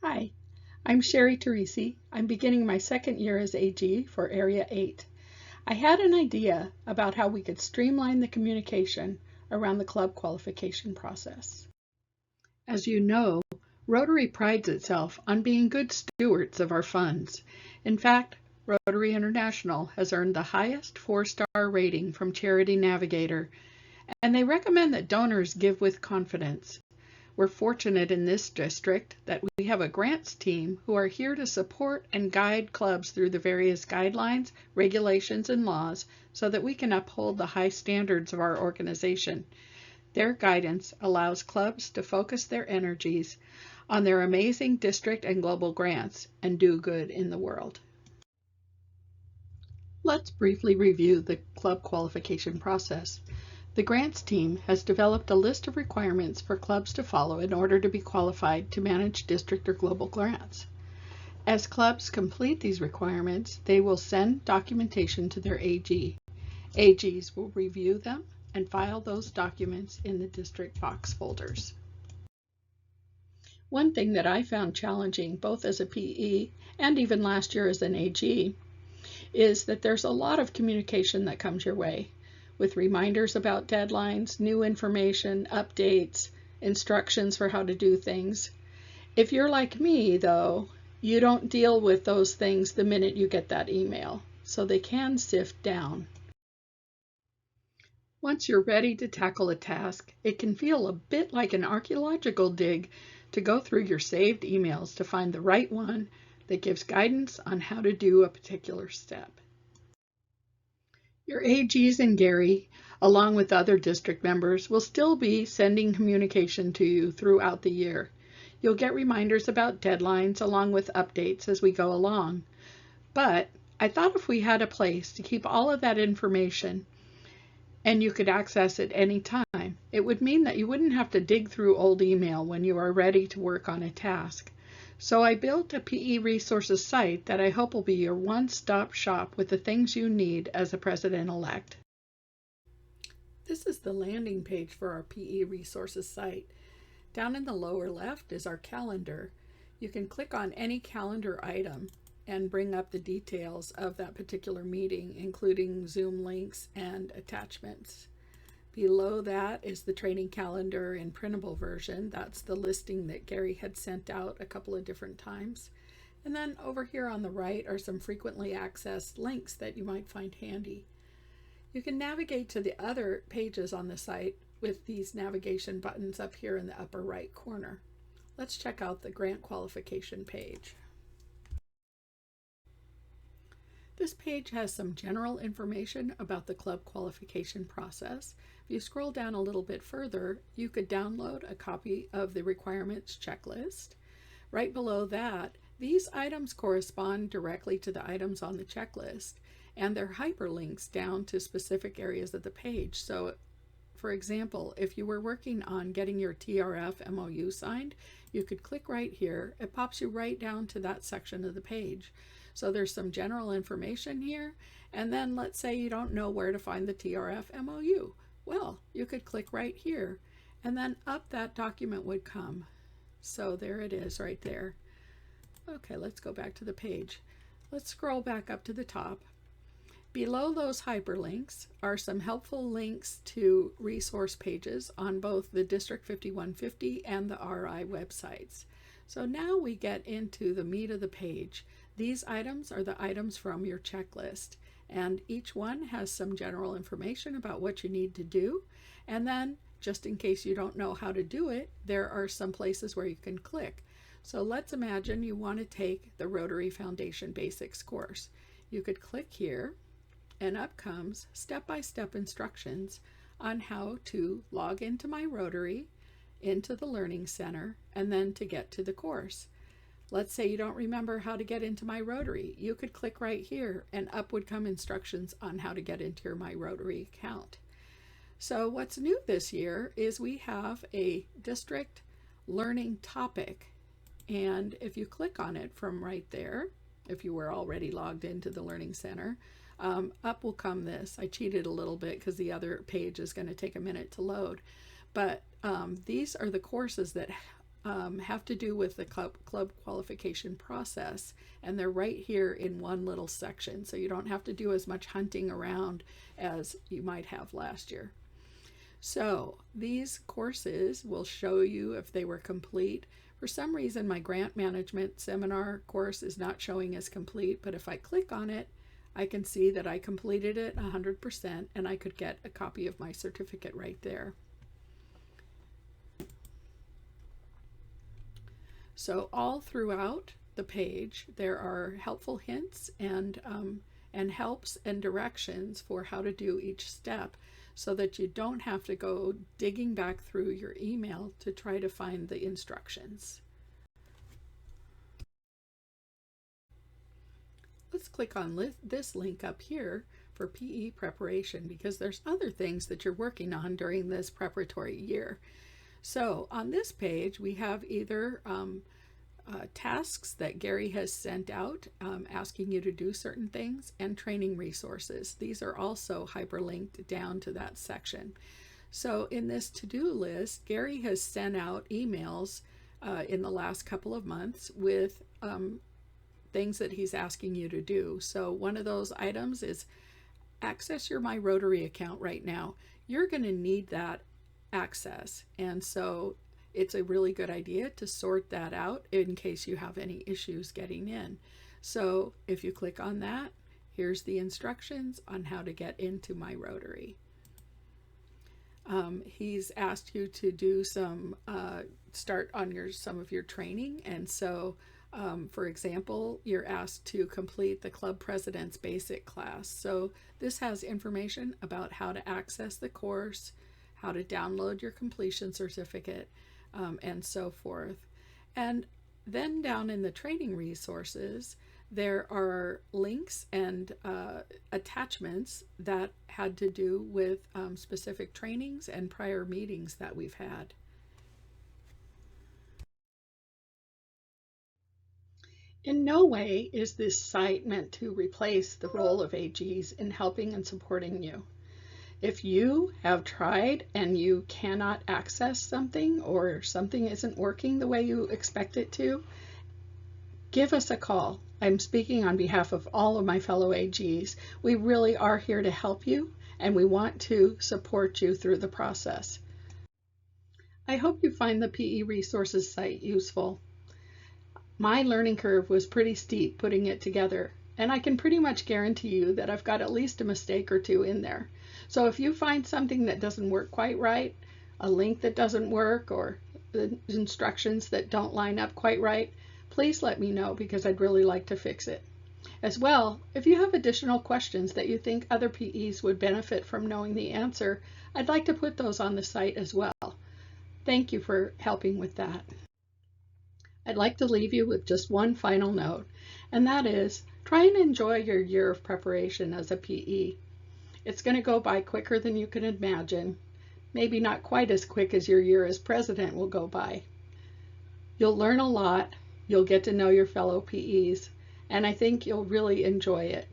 Hi, I'm Sherry Teresi. I'm beginning my second year as AG for Area 8. I had an idea about how we could streamline the communication around the club qualification process. As you know, Rotary prides itself on being good stewards of our funds. In fact, Rotary International has earned the highest 4-star rating from Charity Navigator, and they recommend that donors give with confidence. We're fortunate in this district that we have a grants team who are here to support and guide clubs through the various guidelines, regulations, and laws so that we can uphold the high standards of our organization. Their guidance allows clubs to focus their energies on their amazing district and global grants and do good in the world. Let's briefly review the club qualification process. The grants team has developed a list of requirements for clubs to follow in order to be qualified to manage district or global grants. As clubs complete these requirements, they will send documentation to their AG. AGs will review them and file those documents in the district box folders. One thing that I found challenging, both as a PE and even last year as an AG, is that there's a lot of communication that comes your way, with reminders about deadlines, new information, updates, instructions for how to do things. If you're like me, though, you don't deal with those things the minute you get that email, so they can sift down. Once you're ready to tackle a task, it can feel a bit like an archaeological dig to go through your saved emails to find the right one that gives guidance on how to do a particular step. Your AGs and Gary, along with other district members, will still be sending communication to you throughout the year. You'll get reminders about deadlines along with updates as we go along. But I thought if we had a place to keep all of that information and you could access it any time, it would mean that you wouldn't have to dig through old email when you are ready to work on a task. So I built a PE resources site that I hope will be your one-stop shop with the things you need as a president-elect. This is the landing page for our PE resources site. Down in the lower left is our calendar. You can click on any calendar item and bring up the details of that particular meeting, including Zoom links and attachments. Below that is the training calendar in printable version. That's the listing that Gary had sent out a couple of different times. And then over here on the right are some frequently accessed links that you might find handy. You can navigate to the other pages on the site with these navigation buttons up here in the upper right corner. Let's check out the grant qualification page. This page has some general information about the club qualification process. If you scroll down a little bit further, you could download a copy of the requirements checklist. Right below that, these items correspond directly to the items on the checklist, and they're hyperlinks down to specific areas of the page. So, for example, if you were working on getting your TRF MOU signed, you could click right here. It pops you right down to that section of the page. So there's some general information here, and then let's say you don't know where to find the TRF MOU. Well, you could click right here, and then up that document would come. So there it is right there. Okay, let's go back to the page. Let's scroll back up to the top. Below those hyperlinks are some helpful links to resource pages on both the D5150 and the RI websites. So now we get into the meat of the page. These items are the items from your checklist, and each one has some general information about what you need to do. And then, just in case you don't know how to do it, there are some places where you can click. So let's imagine you want to take the Rotary Foundation Basics course. You could click here, and up comes step-by-step instructions on how to log into my Rotary, into the Learning Center, and then to get to the course. Let's say you don't remember how to get into My Rotary. You could click right here, and up would come instructions on how to get into your My Rotary account. So what's new this year is we have a district learning topic, and if you click on it from right there, if you were already logged into the Learning Center, up will come this. I cheated a little bit because the other page is going to take a minute to load, but these are the courses that have to do with the club qualification process, and they're right here in one little section, so you don't have to do as much hunting around as you might have last year. So these courses will show you if they were complete. For some reason, my grant management seminar course is not showing as complete, but if I click on it, I can see that I completed it 100%, and I could get a copy of my certificate right there. So all throughout the page, there are helpful hints and helps and directions for how to do each step, so that you don't have to go digging back through your email to try to find the instructions. Let's click on this link up here for PE preparation, because there's other things that you're working on during this preparatory year. So on this page, we have either tasks that Gary has sent out asking you to do certain things, and training resources. These are also hyperlinked down to that section. So in this to-do list, Gary has sent out emails in the last couple of months with things that he's asking you to do. So one of those items is access your My Rotary account right now. You're going to need that access, and so it's a really good idea to sort that out in case you have any issues getting in. So if you click on that, here's the instructions on how to get into My Rotary. He's asked you to do some start on some of your training, and so for example, you're asked to complete the Club President's Basic class. So this has information about how to access the course, how to download your completion certificate, and so forth. And then down in the training resources, there are links and attachments that had to do with specific trainings and prior meetings that we've had. In no way is this site meant to replace the role of AGs in helping and supporting you. If you have tried and you cannot access something, or something isn't working the way you expect it to, give us a call. I'm speaking on behalf of all of my fellow AGs. We really are here to help you, and we want to support you through the process. I hope you find the PE resources site useful. My learning curve was pretty steep putting it together, and I can pretty much guarantee you that I've got at least a mistake or two in there. So if you find something that doesn't work quite right, a link that doesn't work, or the instructions that don't line up quite right, please let me know, because I'd really like to fix it. As well, if you have additional questions that you think other PEs would benefit from knowing the answer, I'd like to put those on the site as well. Thank you for helping with that. I'd like to leave you with just one final note, and that is, try and enjoy your year of preparation as a PE. It's going to go by quicker than you can imagine. Maybe not quite as quick as your year as president will go by. You'll learn a lot, you'll get to know your fellow PEs, and I think you'll really enjoy it.